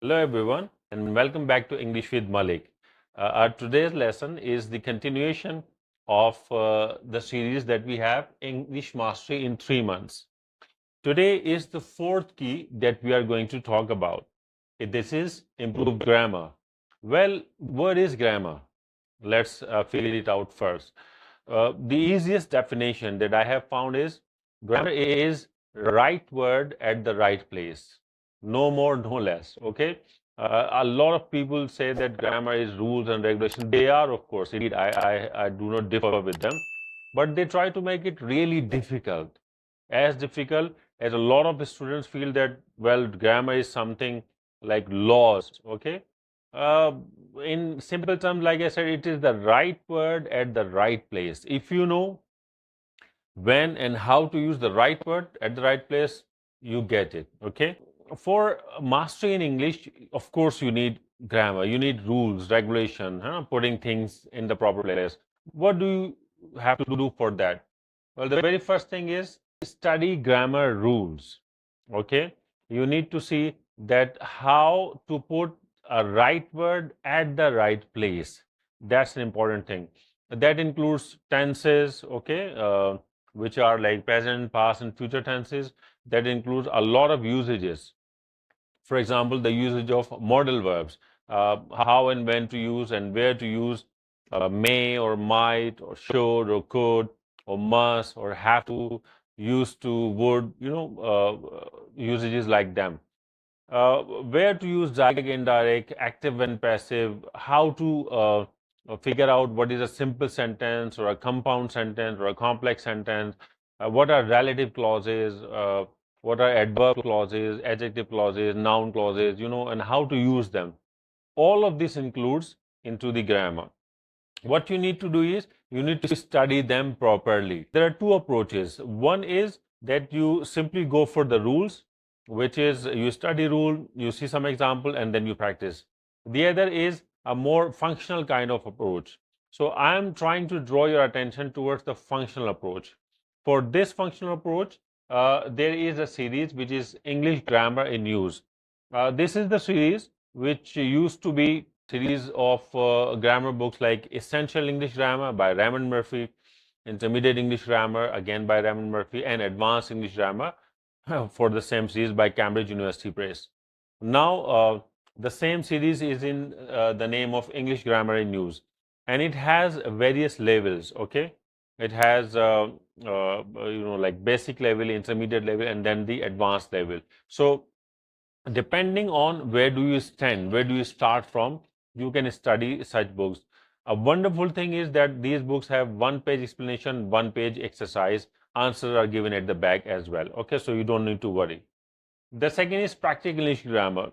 Hello everyone and welcome back to English with Malik. Our today's lesson is the continuation of the series that we have English Mastery in 3 months. Today is the fourth key that we are going to talk about. This is improved grammar. Well, what is grammar? Let's figure it out first. The easiest definition that I have found is grammar is right word at the right place. No more, no less. Okay. A lot of people say that grammar is rules and regulations. They are, of course, indeed. I do not differ with them, but they try to make it really difficult. As difficult as a lot of the students feel that, well, grammar is something like laws. Okay. Uh, in simple terms, like I said, it is the right word at the right place. If you know when and how to use the right word at the right place, you get it. Okay. For mastery in English, of course, you need grammar, you need rules, regulation, putting things in the proper place. What do you have to do for that? Well, the very first thing is study grammar rules. Okay. You need to see that how to put a right word at the right place. That's an important thing. That includes tenses, okay, which are like present, past, and future tenses. That includes a lot of usages. For example, the usage of modal verbs, how and when to use and where to use may or might or should or could or must or have to, used to, would, usages like them. Where to use direct, indirect, active and passive, how to figure out what is a simple sentence or a compound sentence or a complex sentence, what are relative clauses, what are adverb clauses, adjective clauses, noun clauses, and how to use them. All of this includes into the grammar. What you need to do is you need to study them properly. There are two approaches. One is that you simply go for the rules, which is you study rule, you see some example, and then you practice. The other is a more functional kind of approach. So I am trying to draw your attention towards the functional approach. For this functional approach, there is a series which is English Grammar in Use. This is the series which used to be series of grammar books like Essential English Grammar by Raymond Murphy, Intermediate English Grammar again by Raymond Murphy, and Advanced English Grammar for the same series by Cambridge University Press. Now, the same series is in the name of English Grammar in Use, and it has various levels. Okay, it has like basic level, intermediate level, and then the advanced level. So depending on where do you stand, where do you start from, you can study such books. A wonderful thing is that these books have one-page explanation, one-page exercise. Answers are given at the back as well. Okay, so you don't need to worry. The second is Practical English Grammar.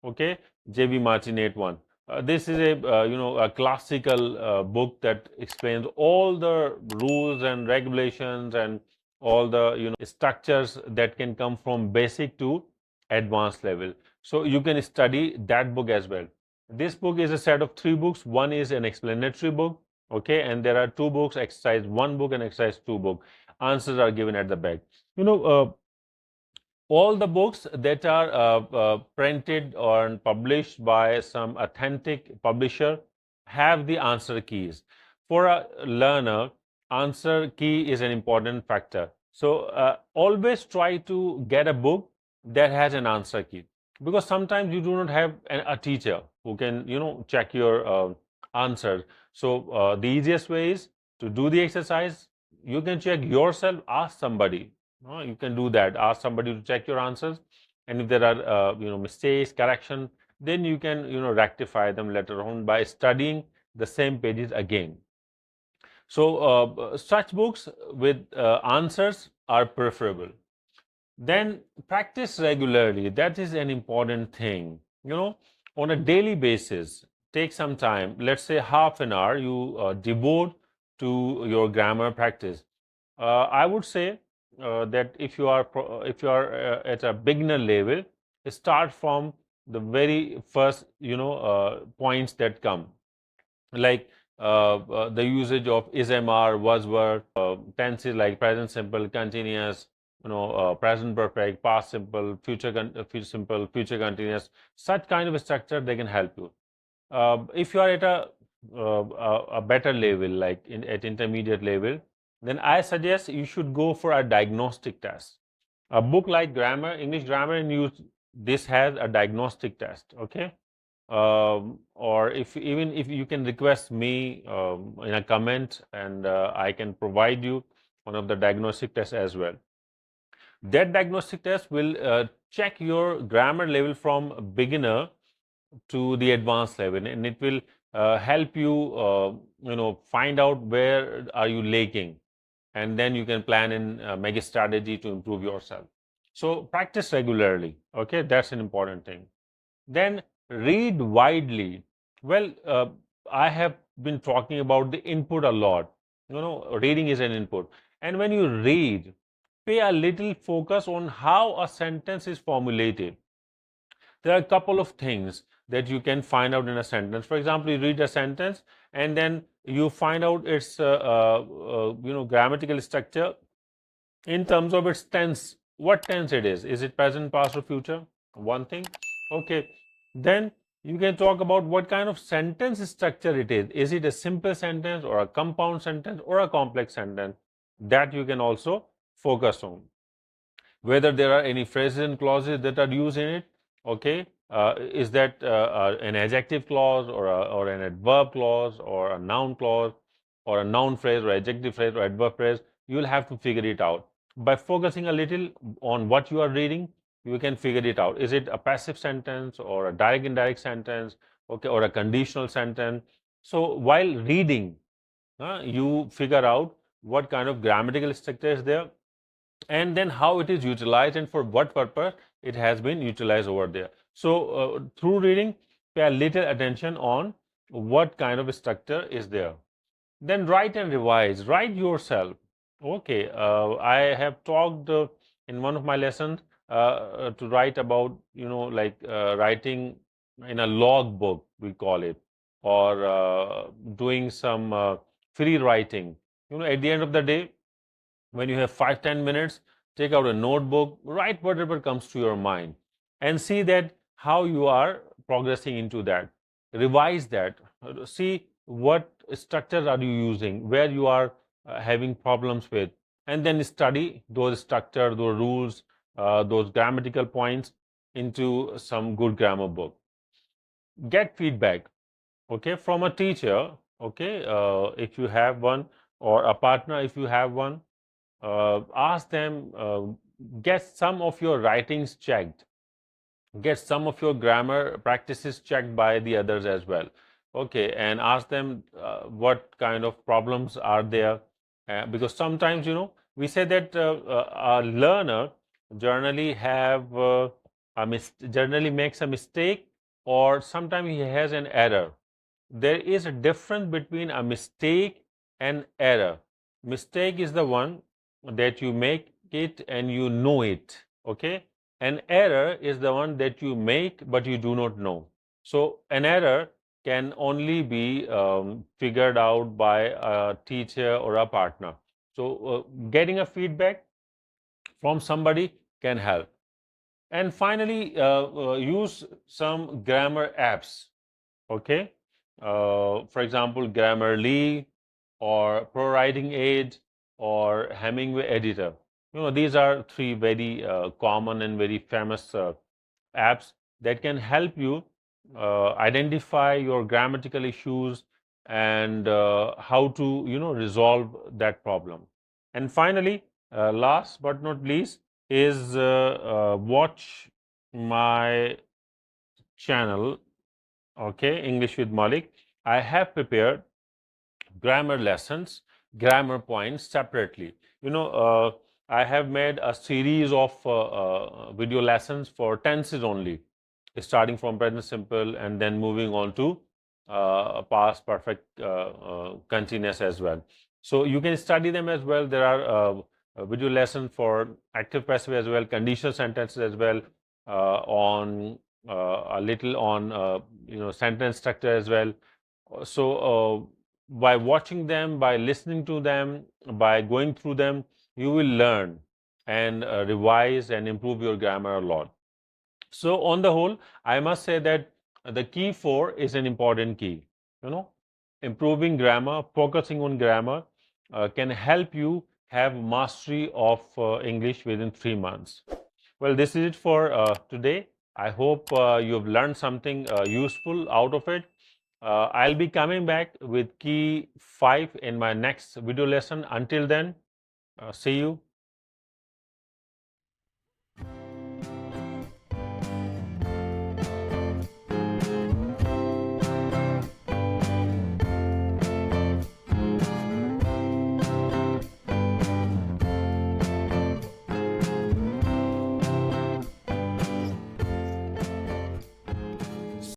Okay, J.B. Martinet one. This is a classical book that explains all the rules and regulations and all the structures that can come from basic to advanced level. So you can study that book as well. This book is a set of 3 books. One is an explanatory book, okay, and there are 2 books, exercise 1 book and exercise 2 book. Answers are given at the back. All the books that are printed or published by some authentic publisher have the answer keys. For a learner, answer key is an important factor. So always try to get a book that has an answer key, because sometimes you do not have a teacher who can check your answers. So the easiest way is to do the exercise. You can check yourself, ask somebody. You can do that. Ask somebody to check your answers, and if there are mistakes, correction, then you can rectify them later on by studying the same pages again. So such books with answers are preferable. Then practice regularly. That is an important thing. On a daily basis, take some time. Let's say half an hour you devote to your grammar practice. I would say that if you are at a beginner level, start from the very first points that come, like the usage of is, mr, was, were, tenses like present simple, continuous, present perfect, past simple, future simple, future continuous. Such kind of structure they can help you. If you are at a better level, like at intermediate level, then I suggest you should go for a diagnostic test. A book like grammar, English grammar, and use this has a diagnostic test. Okay, or if you can request me in a comment, and I can provide you one of the diagnostic tests as well. That diagnostic test will check your grammar level from beginner to the advanced level, and it will help you find out where are you lacking, and then you can plan and make a strategy to improve yourself. So practice regularly. Okay, that's an important thing. Then read widely. Well, I have been talking about the input a lot. Reading is an input. And when you read, pay a little focus on how a sentence is formulated. There are a couple of things that you can find out in a sentence. For example, you read a sentence and then you find out its grammatical structure in terms of its tense. What tense it is? Is it present, past, or future? One thing. Okay. Then you can talk about what kind of sentence structure it is. Is it a simple sentence or a compound sentence or a complex sentence? That you can also focus on. Whether there are any phrases and clauses that are used in it. Okay. Is that an adjective clause or an adverb clause or a noun clause or a noun phrase or adjective phrase or adverb phrase? You will have to figure it out. By focusing a little on what you are reading, you can figure it out. Is it a passive sentence or a direct indirect sentence, okay, or a conditional sentence? So while reading, you figure out what kind of grammatical structure is there, and then how it is utilized and for what purpose it has been utilized over there. So through reading, pay a little attention on what kind of structure is there. Then write and revise. Write yourself. Okay, I have talked in one of my lessons to write about, writing in a log book, we call it, or doing some free writing. At the end of the day, when you have 5-10 minutes, take out a notebook, write whatever comes to your mind, and see that how you are progressing into that. Revise that. See what structures are you using, where you are having problems with, and then study those structures, those rules, those grammatical points into some good grammar book. Get feedback, okay, from a teacher, okay, if you have one, or a partner if you have one. Ask them, get some of your writings checked, get some of your grammar practices checked by the others as well. Okay, and ask them what kind of problems are there, because sometimes we say that a learner generally generally makes a mistake, or sometimes he has an error. There is a difference between a mistake and error. Mistake is the one that you make it and you know it, okay? An error is the one that you make but you do not know. So an error can only be figured out by a teacher or a partner. So getting a feedback from somebody can help. And finally, use some grammar apps, okay? For example, Grammarly or Pro Writing Aid or Hemingway Editor. These are three very common and very famous apps that can help you identify your grammatical issues and how to resolve that problem. And finally, last but not least, is watch my channel, okay, English with Malik. I have prepared grammar lessons, grammar points separately. I have made a series of video lessons for tenses only, starting from present simple and then moving on to past perfect continuous as well. So you can study them as well. There are video lessons for active passive as well, conditional sentences as well, on a little on sentence structure as well. So by watching them, by listening to them, by going through them, you will learn and revise and improve your grammar a lot. So on the whole, I must say that the key 4 is an important key. You know, improving grammar, focusing on grammar can help you have mastery of English within 3 months. Well, this is it for today. I hope you have learned something useful out of it. I'll be coming back with key 5 in my next video lesson. Until then, see you.